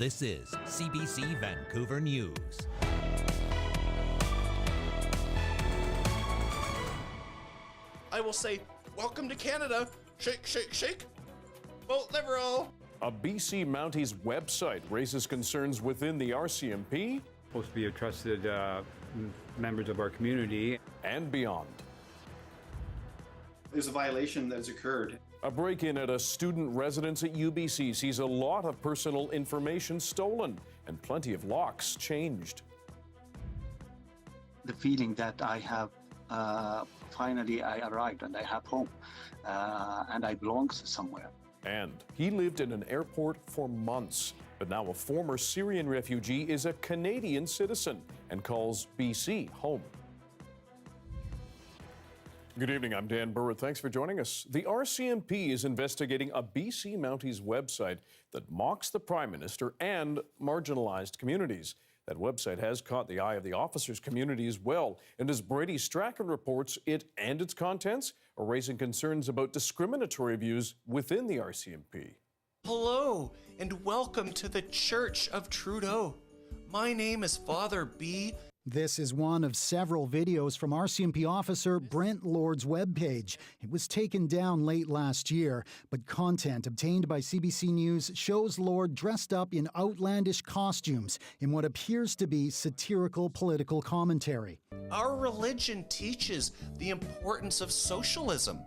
This is CBC Vancouver News. I will say, welcome to Canada. Shake, shake, shake. Vote Liberal. A BC Mountie's website raises concerns within the RCMP. Supposed to be a trusted members of our community. And beyond. There's a violation that has occurred. A break-in at a student residence at UBC sees a lot of personal information stolen and plenty of locks changed. The feeling that I have finally I arrived and I have home and I belong somewhere. And he lived in an airport for months, but now a former Syrian refugee is a Canadian citizen and calls BC home. Good evening, I'm Dan Burritt. Thanks for joining us. The RCMP is investigating a BC Mountie's website that mocks the Prime Minister and marginalized communities. That website has caught the eye of the officers' community as well. And as Brady Strachan reports, it and its contents are raising concerns about discriminatory views within the RCMP. Hello, and welcome to the Church of Trudeau. My name is Father B. This is one of several videos from RCMP officer Brent Lord's webpage. It was taken down late last year, but content obtained by CBC News shows Lord dressed up in outlandish costumes in what appears to be satirical political commentary. Our religion teaches the importance of socialism,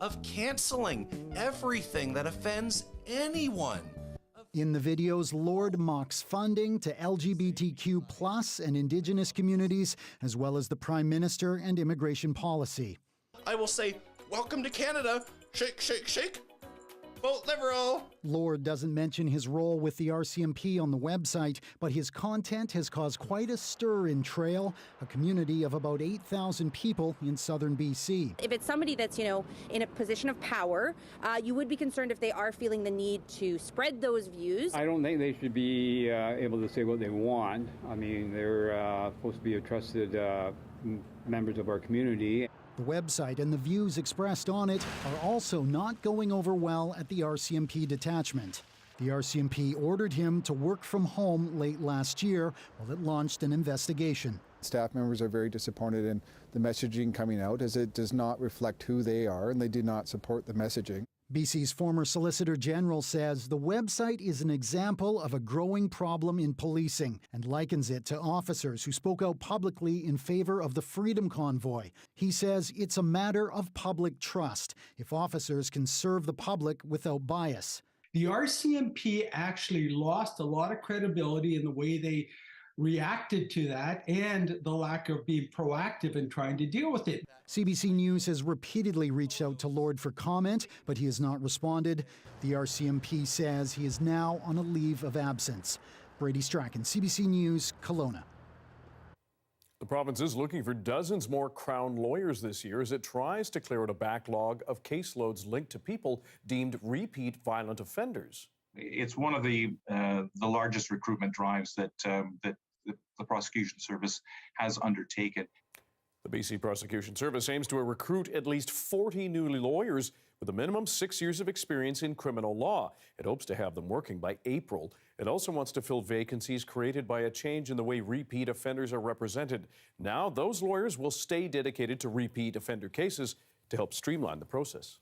of canceling everything that offends anyone. In the videos, Lord mocks funding to LGBTQ plus and Indigenous communities, as well as the Prime Minister and immigration policy. I will say, welcome to Canada. Shake, shake, shake. Vote Liberal. Lord doesn't mention his role with the RCMP on the website, but his content has caused quite a stir in Trail, a community of about 8,000 people in southern BC. If it's somebody that's, in a position of power, you would be concerned if they are feeling the need to spread those views. I don't think they should be able to say what they want. I mean, they're supposed to be a trusted members of our community. The website and the views expressed on it are also not going over well at the RCMP detachment. The RCMP ordered him to work from home late last year while it launched an investigation. Staff members are very disappointed in the messaging coming out, as it does not reflect who they are and they do not support the messaging. BC's former Solicitor General says the website is an example of a growing problem in policing and likens it to officers who spoke out publicly in favor of the Freedom Convoy. He says it's a matter of public trust if officers can serve the public without bias. The RCMP actually lost a lot of credibility in the way they reacted to that and the lack of being proactive in trying to deal with it. CBC News has repeatedly reached out to Lord for comment, but he has not responded. The RCMP says he is now on a leave of absence. Brady Strachan, CBC News, Kelowna. The province is looking for dozens more Crown lawyers this year as it tries to clear out a backlog of caseloads linked to people deemed repeat violent offenders. It's one of the largest recruitment drives that the prosecution service has undertaken. The BC Prosecution Service aims to recruit at least 40 new lawyers with a minimum 6 years of experience in criminal law. It hopes to have them working by April. It also wants to fill vacancies created by a change in the way repeat offenders are represented. Now, those lawyers will stay dedicated to repeat offender cases to help streamline the process.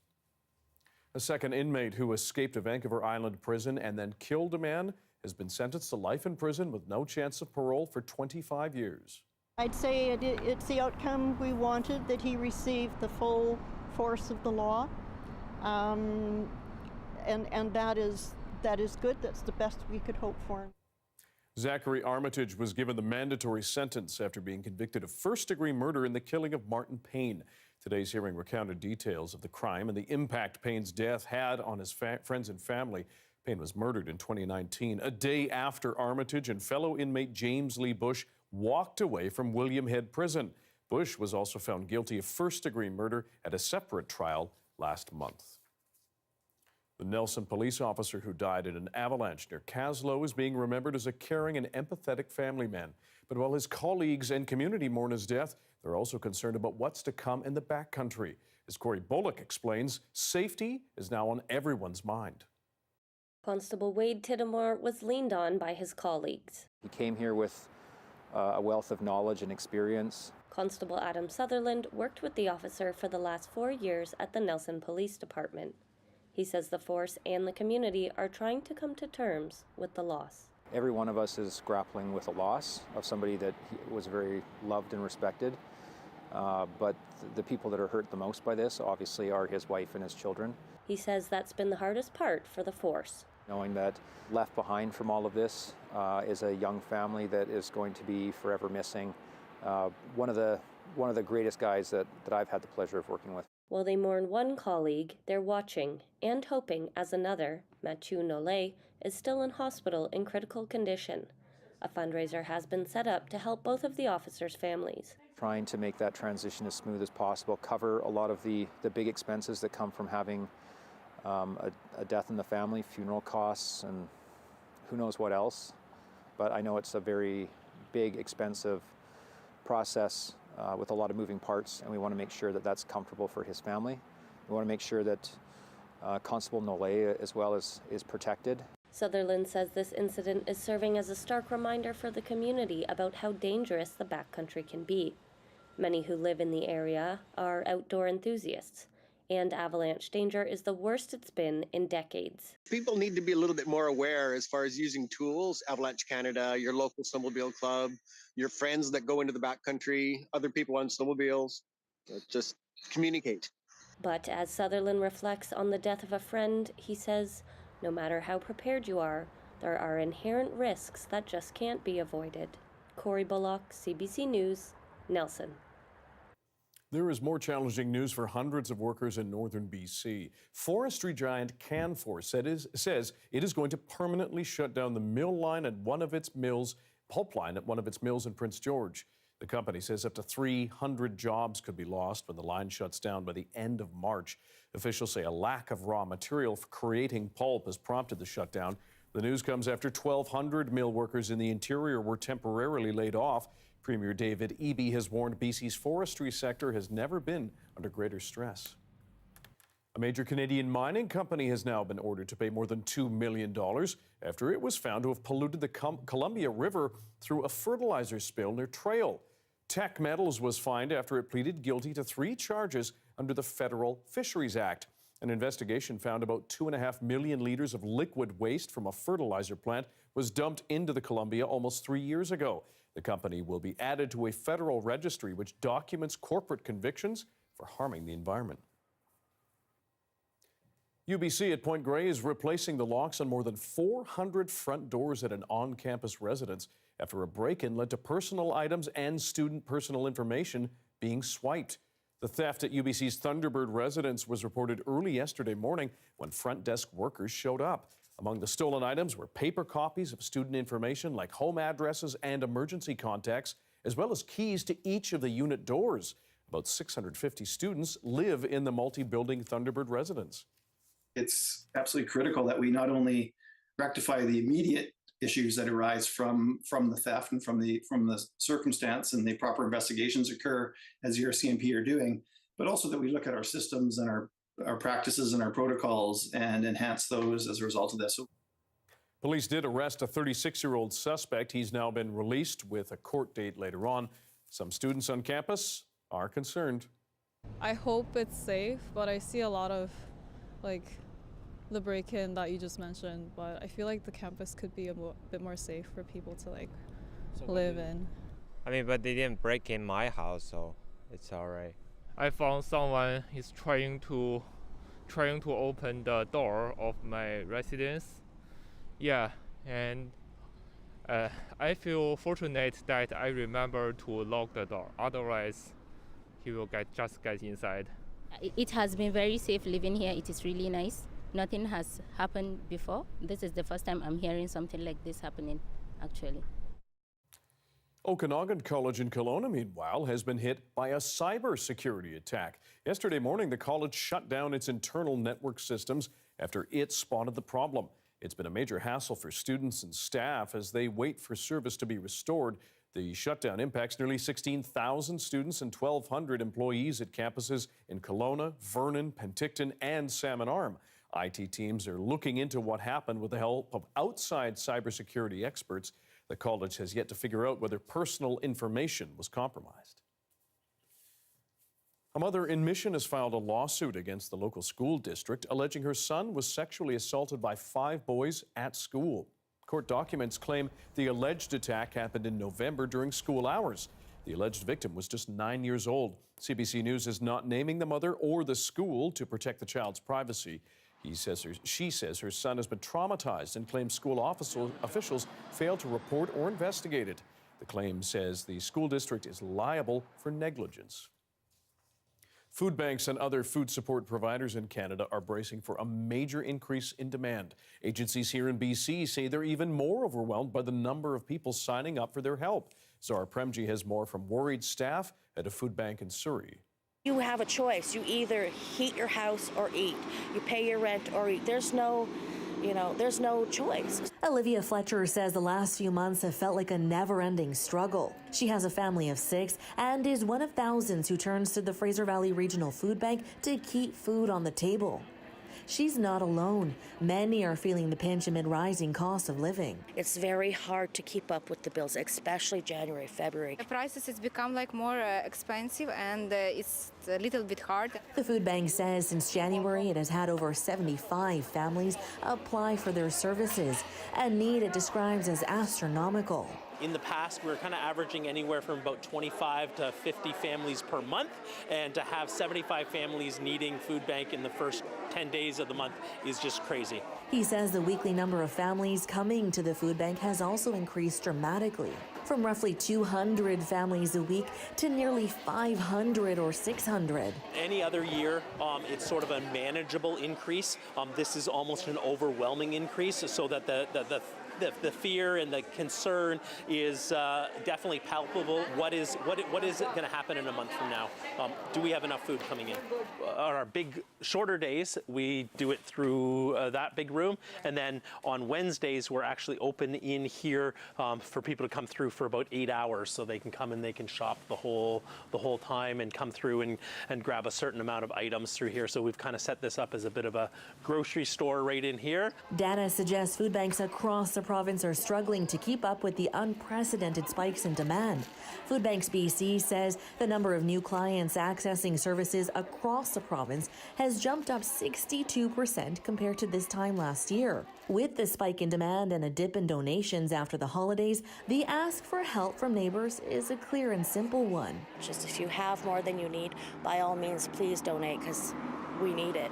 A second inmate who escaped a Vancouver Island prison and then killed a man has been sentenced to life in prison with no chance of parole for 25 years. I'd say it's the outcome we wanted, that he received the full force of the law, and that is good. That's the best we could hope for. Zachary Armitage was given the mandatory sentence after being convicted of first-degree murder in the killing of Martin Payne. Today's hearing recounted details of the crime and the impact Payne's death had on his friends and family. Payne was murdered in 2019, a day after Armitage and fellow inmate James Lee Bush walked away from William Head Prison. Bush was also found guilty of first-degree murder at a separate trial last month. The Nelson police officer who died in an avalanche near Caslow is being remembered as a caring and empathetic family man. But while his colleagues and community mourn his death, they're also concerned about what's to come in the backcountry. As Corey Bullock explains, safety is now on everyone's mind. Constable Wade Tiddamore was leaned on by his colleagues. He came here with a wealth of knowledge and experience. Constable Adam Sutherland worked with the officer for the last 4 years at the Nelson Police Department. He says the force and the community are trying to come to terms with the loss. Every one of us is grappling with a loss of somebody that was very loved and respected. But the people that are hurt the most by this obviously are his wife and his children. He says that's been the hardest part for the force. Knowing that left behind from all of this is a young family that is going to be forever missing one of the greatest guys that I've had the pleasure of working with. While they mourn one colleague, they're watching and hoping as another, Mathieu Nollet, is still in hospital in critical condition. A fundraiser has been set up to help both of the officers' families. Trying to make that transition as smooth as possible, cover a lot of the big expenses that come from having a death in the family, funeral costs, and who knows what else. But I know it's a very big, expensive process with a lot of moving parts, and we want to make sure that that's comfortable for his family. We want to make sure that Constable Nollet as well is protected. Sutherland says this incident is serving as a stark reminder for the community about how dangerous the backcountry can be. Many who live in the area are outdoor enthusiasts, and avalanche danger is the worst it's been in decades. People need to be a little bit more aware as far as using tools, Avalanche Canada, your local snowmobile club, your friends that go into the backcountry, other people on snowmobiles. Just communicate. But as Sutherland reflects on the death of a friend, he says, no matter how prepared you are, there are inherent risks that just can't be avoided. Corey Bullock, CBC News, Nelson. There is more challenging news for hundreds of workers in northern BC. Forestry giant Canfor says it is going to permanently shut down the mill line at one of its mills, pulp line at one of its mills in Prince George. The company says up to 300 jobs could be lost when the line shuts down by the end of March. Officials say a lack of raw material for creating pulp has prompted the shutdown. The news comes after 1,200 mill workers in the interior were temporarily laid off. Premier David Eby has warned BC's forestry sector has never been under greater stress. A major Canadian mining company has now been ordered to pay more than $2 million after it was found to have polluted the Columbia River through a fertilizer spill near Trail. Teck Metals was fined after it pleaded guilty to 3 charges under the Federal Fisheries Act. An investigation found about 2.5 million liters of liquid waste from a fertilizer plant was dumped into the Columbia almost 3 years ago. The company will be added to a federal registry which documents corporate convictions for harming the environment. UBC at Point Grey is replacing the locks on more than 400 front doors at an on-campus residence after a break-in led to personal items and student personal information being swiped. The theft at UBC's Thunderbird residence was reported early yesterday morning when front desk workers showed up. Among the stolen items were paper copies of student information like home addresses and emergency contacts, as well as keys to each of the unit doors. About 650 students live in the multi-building Thunderbird residence. It's absolutely critical that we not only rectify the immediate issues that arise from the theft and from the circumstance, and the proper investigations occur as the RCMP are doing, but also that we look at our systems and our practices and our protocols and enhance those as a result of this. Police did arrest a 36-year-old suspect. He's now been released with a court date later on. Some students on campus are concerned. I hope it's safe, but I see a lot of the break-in that you just mentioned, but I feel like the campus could be a bit more safe for people to live in. I mean, but they didn't break in my house, so it's all right. I found someone is trying to open the door of my residence. Yeah, and I feel fortunate that I remember to lock the door. Otherwise, he will just get inside. It has been very safe living here. It is really nice. Nothing has happened before. This is the first time I'm hearing something like this happening, actually. Okanagan College in Kelowna, meanwhile, has been hit by a cybersecurity attack. Yesterday morning, the college shut down its internal network systems after it spotted the problem. It's been a major hassle for students and staff as they wait for service to be restored. The shutdown impacts nearly 16,000 students and 1,200 employees at campuses in Kelowna, Vernon, Penticton, and Salmon Arm. IT teams are looking into what happened with the help of outside cybersecurity experts. The college has yet to figure out whether personal information was compromised. A mother in Mission has filed a lawsuit against the local school district, alleging her son was sexually assaulted by 5 boys at school. Court documents claim the alleged attack happened in November during school hours. The alleged victim was just 9 years old. CBC News is not naming the mother or the school to protect the child's privacy. She says her son has been traumatized and claims school officials failed to report or investigate it. The claim says the school district is liable for negligence. Food banks and other food support providers in Canada are bracing for a major increase in demand. Agencies here in BC say they're even more overwhelmed by the number of people signing up for their help. Zara Premji has more from worried staff at a food bank in Surrey. You have a choice. You either heat your house or eat. You pay your rent or eat. There's no choice. Olivia Fletcher says the last few months have felt like a never-ending struggle. She has a family of 6 and is one of thousands who turns to the Fraser Valley Regional Food Bank to keep food on the table. She's not alone. Many are feeling the pinch amid rising costs of living. It's very hard to keep up with the bills, especially January, February. The prices has become more expensive, and it's a little bit hard. The food bank says since January it has had over 75 families apply for their services, a need it describes as astronomical. In the past, we were kind of averaging anywhere from about 25 to 50 families per month, and to have 75 families needing food bank in the first 10 days of the month is just crazy. He says the weekly number of families coming to the food bank has also increased dramatically, from roughly 200 families a week to nearly 500 or 600. Any other year, it's sort of a manageable increase. This is almost an overwhelming increase, so that the fear and the concern is definitely palpable. What is going to happen in a month from now? Do we have enough food coming in? On our big shorter days, we do it through that big room, and then on Wednesdays we're actually open in here for people to come through for about 8 hours, so they can come and they can shop the whole time and come through and grab a certain amount of items through here. So we've kind of set this up as a bit of a grocery store right in here. Data suggests food banks across the province are struggling to keep up with the unprecedented spikes in demand. Food Banks BC says the number of new clients accessing services across the province has jumped up 62% compared to this time last year. With the spike in demand and a dip in donations after the holidays, the ask for help from neighbors is a clear and simple one. Just if you have more than you need, by all means, please donate, because we need it.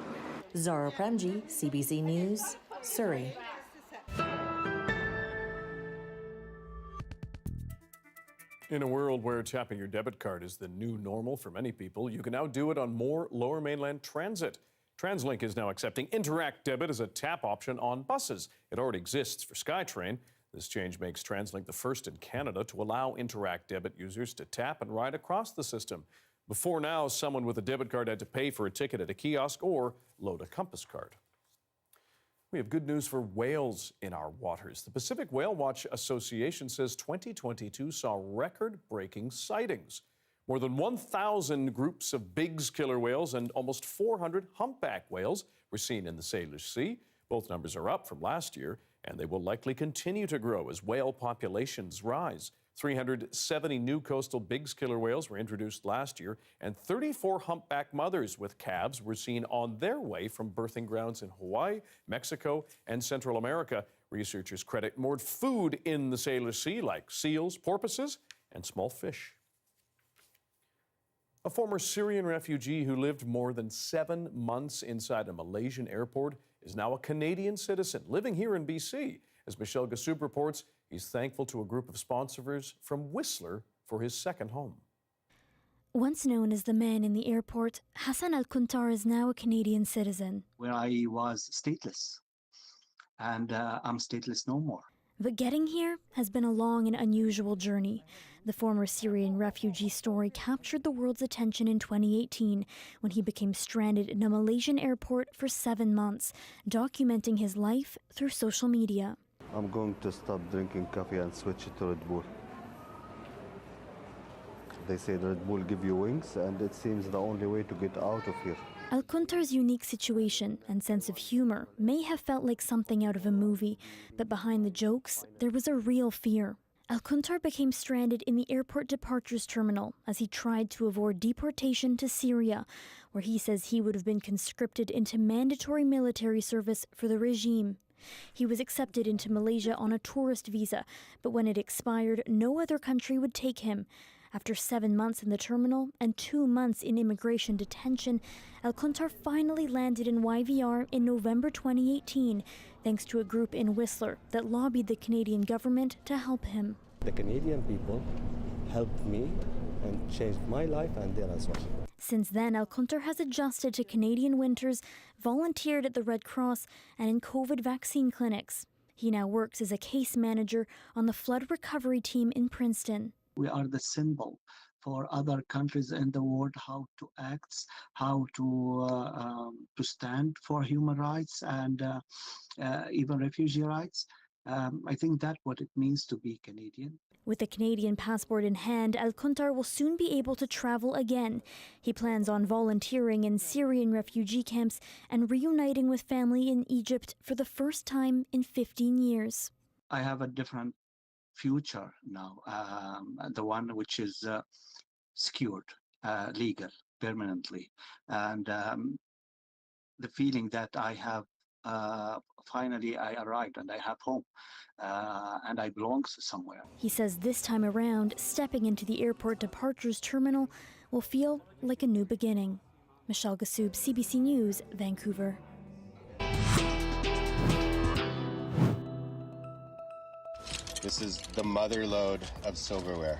Zara Premji, CBC News, Surrey. In a world where tapping your debit card is the new normal for many people, you can now do it on more Lower Mainland transit. TransLink is now accepting Interact Debit as a tap option on buses. It already exists for SkyTrain. This change makes TransLink the first in Canada to allow Interact Debit users to tap and ride across the system. Before now, someone with a debit card had to pay for a ticket at a kiosk or load a Compass card. We have good news for whales in our waters. The Pacific Whale Watch Association says 2022 saw record-breaking sightings. More than 1,000 groups of Biggs killer whales and almost 400 humpback whales were seen in the Salish Sea. Both numbers are up from last year, and they will likely continue to grow as whale populations rise. 370 new coastal Biggs killer whales were introduced last year, and 34 humpback mothers with calves were seen on their way from birthing grounds in Hawaii, Mexico, and Central America. Researchers credit more food in the Salish Sea, like seals, porpoises, and small fish. A former Syrian refugee who lived more than 7 months inside a Malaysian airport is now a Canadian citizen living here in BC. As Michelle Gassoub reports, he's thankful to a group of sponsors from Whistler for his second home. Once known as the man in the airport, Hassan Al-Kuntar is now a Canadian citizen. Where I was stateless, and I'm stateless no more. But getting here has been a long and unusual journey. The former Syrian refugee story captured the world's attention in 2018 when he became stranded in a Malaysian airport for 7 months, documenting his life through social media. I'm going to stop drinking coffee and switch it to Red Bull. They say Red Bull give you wings, and it seems the only way to get out of here. Alcuntar's unique situation and sense of humor may have felt like something out of a movie, but behind the jokes, there was a real fear. Alcuntar became stranded in the airport departures terminal as he tried to avoid deportation to Syria, where he says he would have been conscripted into mandatory military service for the regime. He was accepted into Malaysia on a tourist visa, but when it expired, no other country would take him. After 7 months in the terminal and 2 months in immigration detention, Alcuntar finally landed in YVR in November 2018, thanks to a group in Whistler that lobbied the Canadian government to help him. The Canadian people helped me and changed my life and theirs as well. Since then, Alcuntar has adjusted to Canadian winters, volunteered at the Red Cross and in COVID vaccine clinics. He now works as a case manager on the flood recovery team in Princeton. We are the symbol for other countries in the world how to act, how to stand for human rights and even refugee rights. I think that's what it means to be Canadian. With a Canadian passport in hand, Alcuntar will soon be able to travel again. He plans on volunteering in Syrian refugee camps and reuniting with family in Egypt for the first time in 15 years. I have a different future now, the one which is secured, legal, permanently. And the feeling that I have, finally I arrived and I have home and I belong somewhere. He says this time around, stepping into the airport departures terminal will feel like a new beginning. Michelle Gassoub, CBC News, Vancouver. This is the mother lode of silverware.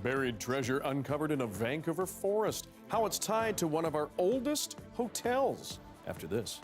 Buried treasure uncovered in a Vancouver forest. How it's tied to one of our oldest hotels. After this.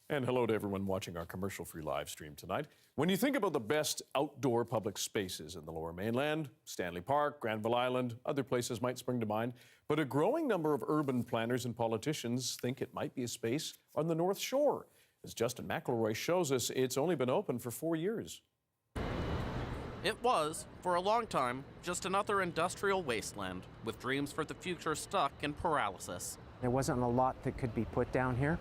And hello to everyone watching our commercial-free live stream tonight. When you think about the best outdoor public spaces in the Lower Mainland, Stanley Park, Granville Island, other places might spring to mind, but a growing number of urban planners and politicians think it might be a space on the North Shore. As Justin McElroy shows us, it's only been open for 4 years. It was, for a long time, just another industrial wasteland, with dreams for the future stuck in paralysis. There wasn't a lot that could be put down here.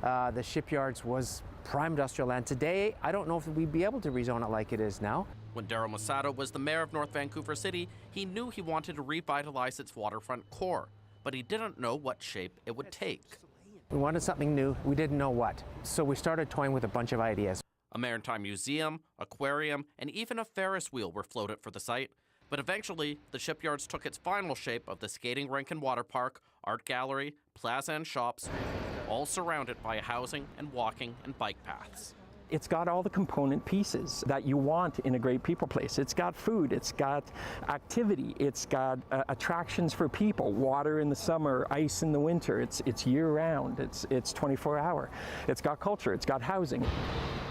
The Shipyards was prime industrial land. Today, I don't know if we'd be able to rezone it like it is now. When Daryl Masato was the mayor of North Vancouver City, he knew he wanted to revitalize its waterfront core, but he didn't know what shape it would take. We wanted something new. We didn't know what. So we started toying with a bunch of ideas. A maritime museum, aquarium, and even a Ferris wheel were floated for the site. But eventually, the Shipyards took its final shape of the skating rink and water park, art gallery, plaza and shops, all surrounded by housing and walking and bike paths. It's got all the component pieces that you want in a great people place. It's got food, it's got activity, it's got attractions for people, water in the summer, ice in the winter, it's year-round, it's 24-hour. It's got culture, it's got housing.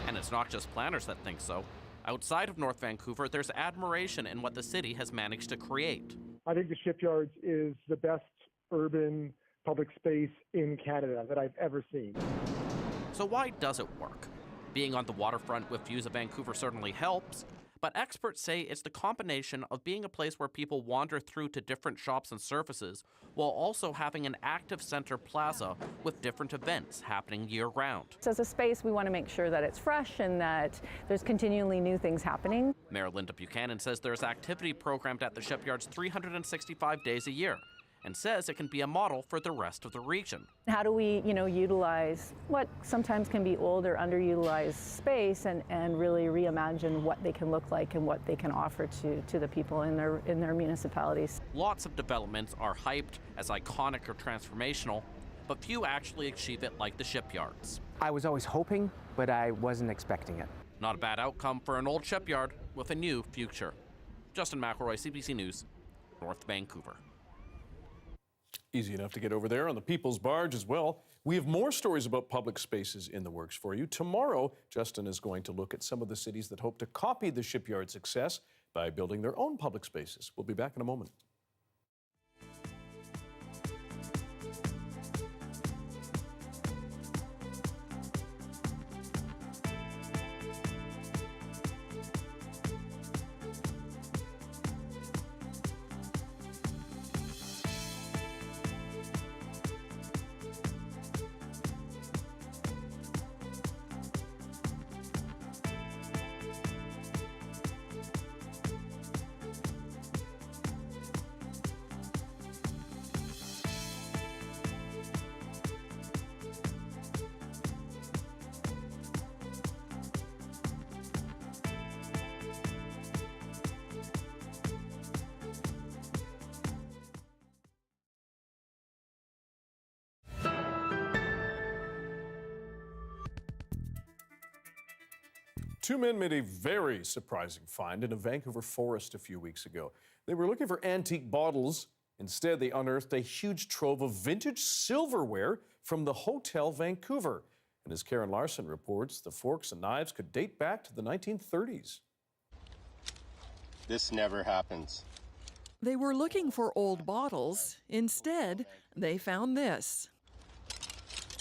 And it's not just planners that think so. Outside of North Vancouver, there's admiration in what the city has managed to create. I think the Shipyards is the best urban public space in Canada that I've ever seen. So why does it work? Being on the waterfront with views of Vancouver certainly helps, but experts say it's the combination of being a place where people wander through to different shops and services, while also having an active center plaza with different events happening year-round. So as a space, we want to make sure that it's fresh and that there's continually new things happening. Mayor Linda Buchanan says there's activity programmed at the Shipyards 365 days a year, and says it can be a model for the rest of the region. How do we, utilize what sometimes can be old or underutilized space and really reimagine what they can look like and what they can offer to the people in their municipalities? Lots of developments are hyped as iconic or transformational, but few actually achieve it like the Shipyards. I was always hoping, but I wasn't expecting it. Not a bad outcome for an old shipyard with a new future. Justin McElroy, CBC News, North Vancouver. Easy enough to get over there on the People's Barge as well. We have more stories about public spaces in the works for you. Tomorrow, Justin is going to look at some of the cities that hope to copy the Shipyard success by building their own public spaces. We'll be back in a moment. Two men made a very surprising find in a Vancouver forest a few weeks ago. They were looking for antique bottles. Instead, they unearthed a huge trove of vintage silverware from the Hotel Vancouver. And as Karen Larson reports, the forks and knives could date back to the 1930s. This never happens. They were looking for old bottles. Instead, they found this.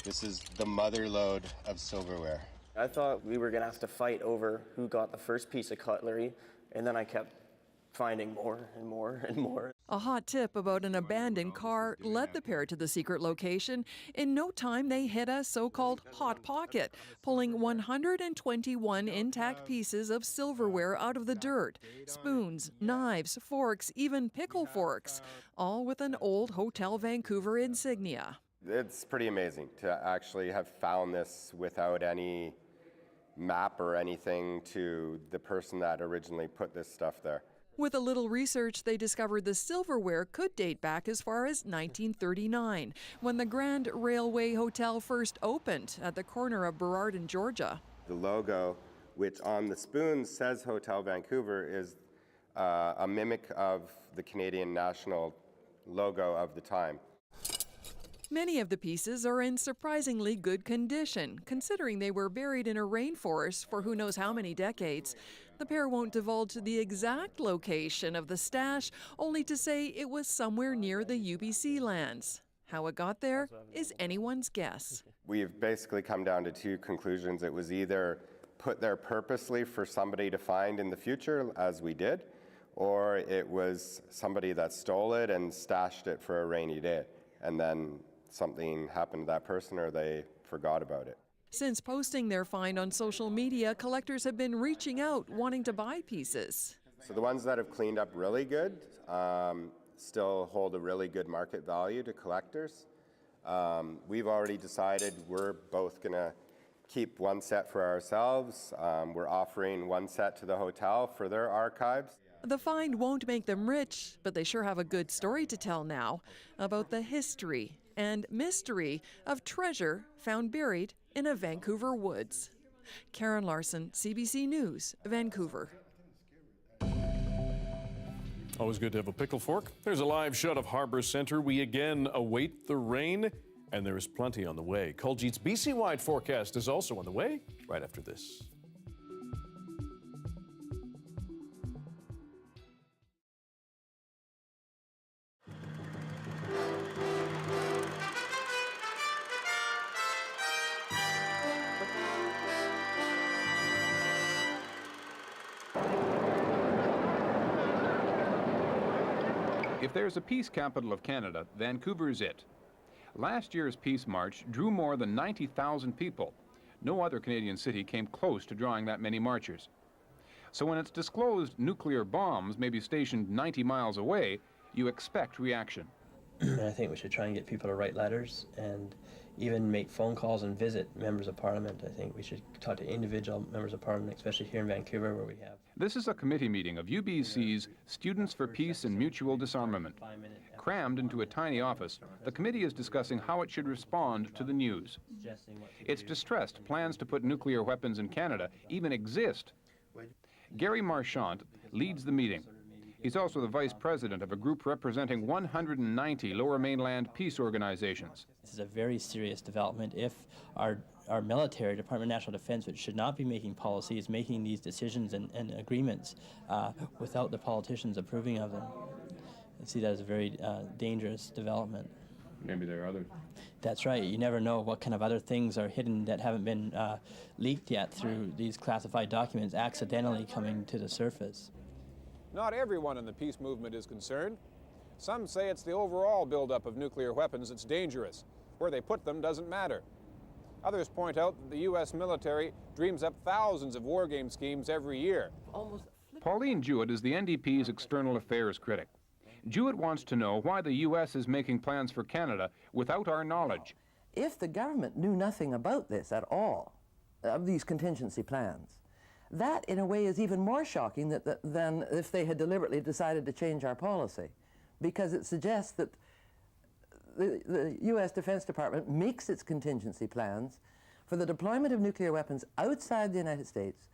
This is the mother lode of silverware. I thought we were going to have to fight over who got the first piece of cutlery, and then I kept finding more and more and more. A hot tip about an abandoned car led the pair to the secret location. In no time, they hit a so-called hot pocket, pulling 121 intact pieces of silverware out of the dirt. Spoons, knives, forks, even pickle forks, all with an old Hotel Vancouver insignia. It's pretty amazing to actually have found this without any map or anything to the person that originally put this stuff there. With a little research, they discovered the silverware could date back as far as 1939, when the Grand Railway Hotel first opened at the corner of Burrard and Georgia. The logo, which on the spoons says Hotel Vancouver, is a mimic of the Canadian national logo of the time. Many of the pieces are in surprisingly good condition, considering they were buried in a rainforest for who knows how many decades. The pair won't divulge the exact location of the stash, only to say it was somewhere near the UBC lands. How it got there is anyone's guess. We've basically come down to two conclusions. It was either put there purposely for somebody to find in the future, as we did, or it was somebody that stole it and stashed it for a rainy day, and then something happened to that person or they forgot about it. Since posting their find on social media, collectors have been reaching out wanting to buy pieces. So the ones that have cleaned up really good still hold a really good market value to collectors. We've already decided we're both going to keep one set for ourselves. We're offering one set to the hotel for their archives. The find won't make them rich, but they sure have a good story to tell now about the history and mystery of treasure found buried in a Vancouver woods. Karen Larson, CBC News, Vancouver. Always good to have a pickle fork. There's a live shot of Harbour Centre. We again await the rain, and there is plenty on the way. Kuljeet's BC-wide forecast is also on the way right after this. If there's a peace capital of Canada, Vancouver's it. Last year's Peace March drew more than 90,000 people. No other Canadian city came close to drawing that many marchers. So when it's disclosed nuclear bombs may be stationed 90 miles away, you expect reaction. I think we should try and get people to write letters and even make phone calls and visit members of Parliament. I think we should talk to individual members of Parliament, especially here in Vancouver where we have. This is a committee meeting of UBC's Students for Peace and Mutual Disarmament. Crammed into a tiny office, the committee is discussing how it should respond to the news. It's distressed plans to put nuclear weapons in Canada even exist. Gary Marchant leads the meeting. He's also the vice president of a group representing 190 Lower Mainland peace organizations. This is a very serious development. If our military, Department of National Defense, which should not be making policies, making these decisions and agreements without the politicians approving of them. I see that as a very dangerous development. Maybe there are others. That's right. You never know what kind of other things are hidden that haven't been leaked yet through these classified documents accidentally coming to the surface. Not everyone in the peace movement is concerned. Some say it's the overall buildup of nuclear weapons that's dangerous. Where they put them doesn't matter. Others point out that the U.S. military dreams up thousands of war game schemes every year. Pauline Jewett is the NDP's external affairs critic. Jewett wants to know why the U.S. is making plans for Canada without our knowledge. If the government knew nothing about this at all, of these contingency plans, that, in a way, is even more shocking than if they had deliberately decided to change our policy, because it suggests that the U.S. Defense Department makes its contingency plans for the deployment of nuclear weapons outside the United States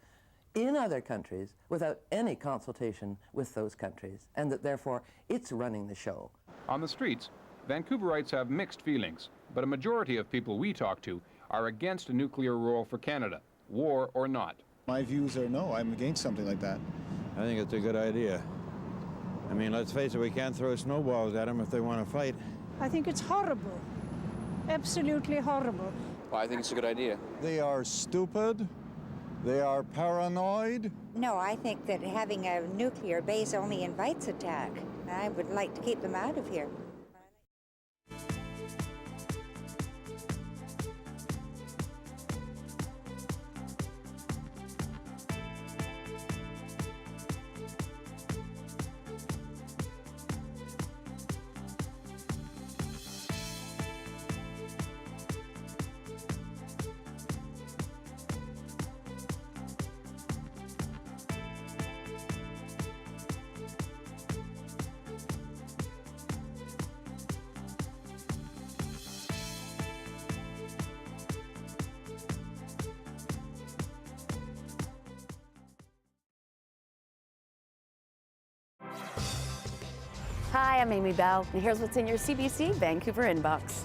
in other countries without any consultation with those countries, and that therefore it's running the show. On the streets, Vancouverites have mixed feelings, but a majority of people we talk to are against a nuclear role for Canada, war or not. My views are no, I'm against something like that. I think it's a good idea. I mean, let's face it, we can't throw snowballs at them if they want to fight. I think it's horrible. Absolutely horrible. Well, I think it's a good idea. They are stupid. They are paranoid. No, I think that having a nuclear base only invites attack. I would like to keep them out of here. Hi, I'm Amy Bell, and here's what's in your CBC Vancouver inbox.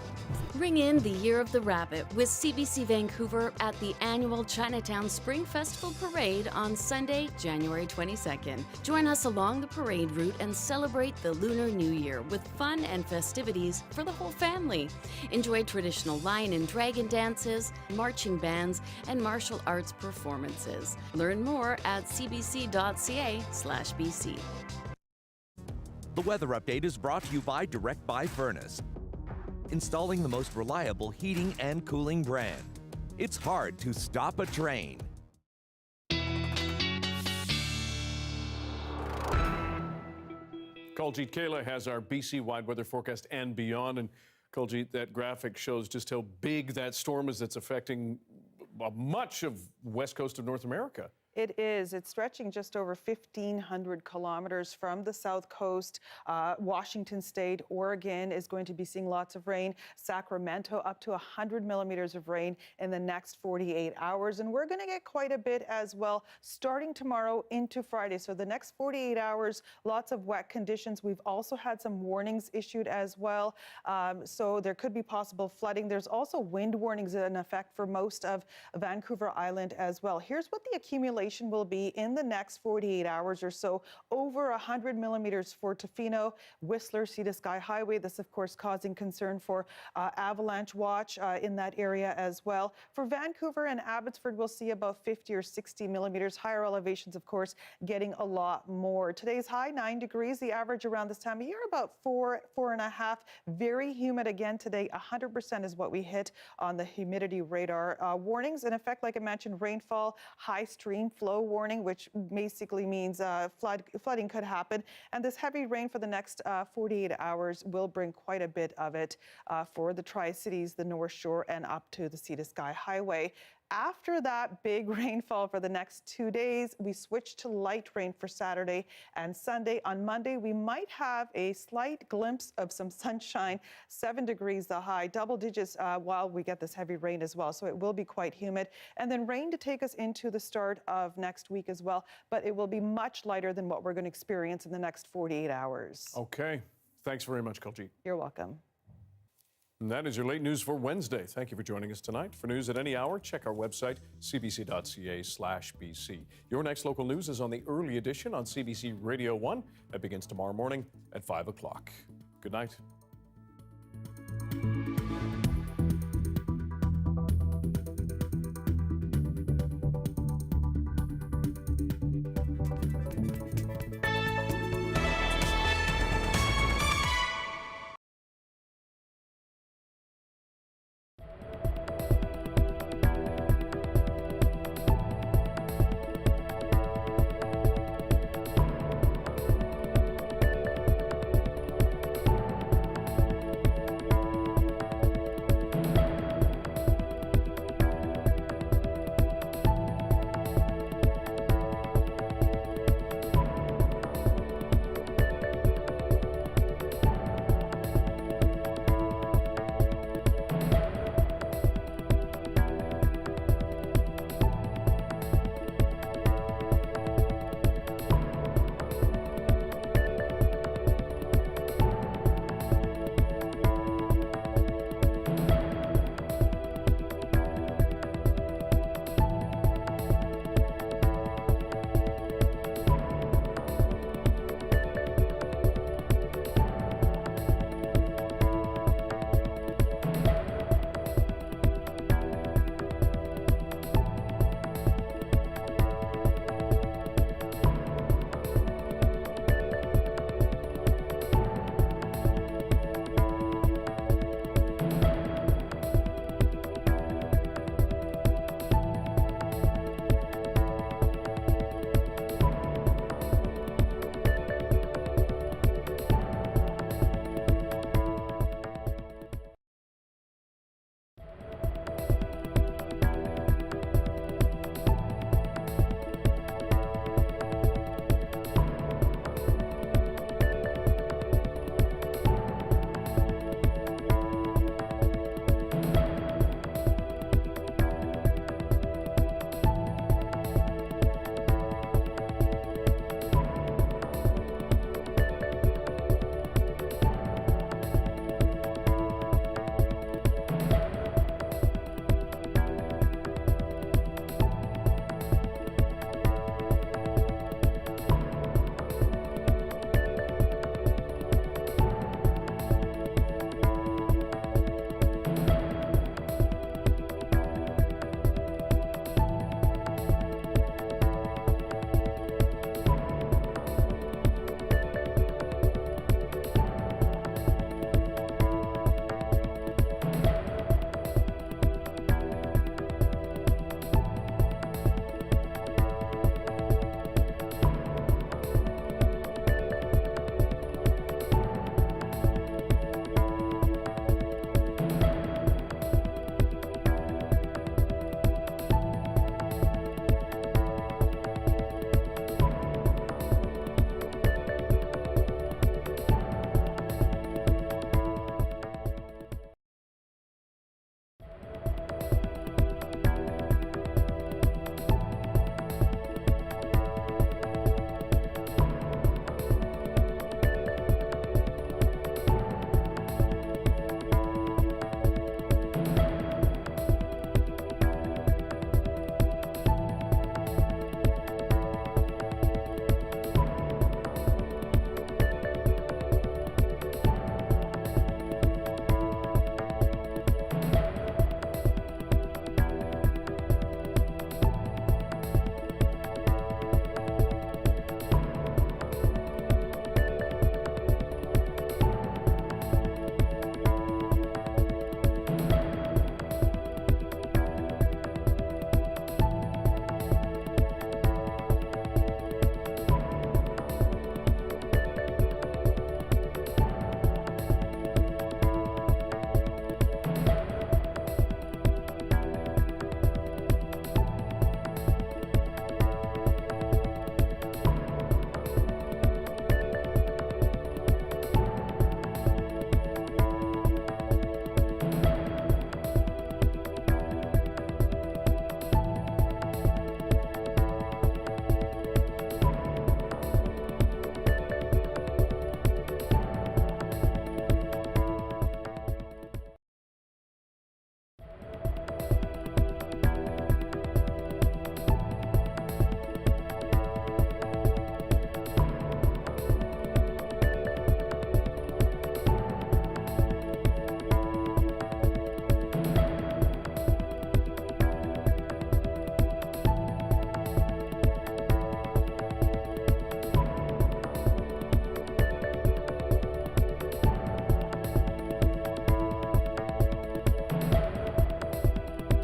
Ring in the Year of the Rabbit with CBC Vancouver at the annual Chinatown Spring Festival Parade on Sunday, January 22nd. Join us along the parade route and celebrate the Lunar New Year with fun and festivities for the whole family. Enjoy traditional lion and dragon dances, marching bands, and martial arts performances. Learn more at cbc.ca/BC. The weather update is brought to you by Direct Buy Furnace, installing the most reliable heating and cooling brand. It's hard to stop a train. Kuljeet Kaila has our BC-wide weather forecast and beyond. And Kuljeet, that graphic shows just how big that storm is that's affecting much of west coast of North America. It is. It's stretching just over 1,500 kilometers from the south coast. Washington State, Oregon is going to be seeing lots of rain. Sacramento up to 100 millimeters of rain in the next 48 hours. And we're going to get quite a bit as well starting tomorrow into Friday. So the next 48 hours, lots of wet conditions. We've also had some warnings issued as well. So there could be possible flooding. There's also wind warnings in effect for most of Vancouver Island as well. Here's what the accumulation will be in the next 48 hours or so. Over 100 millimeters for Tofino, Whistler, Sea to Sky Highway. This, of course, causing concern for avalanche watch in that area as well. For Vancouver and Abbotsford, we'll see about 50 or 60 millimeters. Higher elevations, of course, getting a lot more. Today's high, 9 degrees. The average around this time of year, about 4.5. Very humid again today. 100% is what we hit on the humidity radar. Warnings in effect, like I mentioned, rainfall, high stream flow warning, which basically means flooding could happen. And this heavy rain for the next 48 hours will bring quite a bit of it for the Tri-Cities, the North Shore, and up to the Sea to Sky Highway. After that big rainfall for the next 2 days, we switch to light rain for Saturday and Sunday. On Monday, we might have a slight glimpse of some sunshine, 7 degrees the high, double digits while we get this heavy rain as well. So it will be quite humid. And then rain to take us into the start of next week as well. But it will be much lighter than what we're going to experience in the next 48 hours. Okay. Thanks very much, Kuljeet. You're welcome. And that is your late news for Wednesday. Thank you for joining us tonight. For news at any hour, check our website, cbc.ca/BC. Your next local news is on the early edition on CBC Radio 1. That begins tomorrow morning at 5 o'clock. Good night.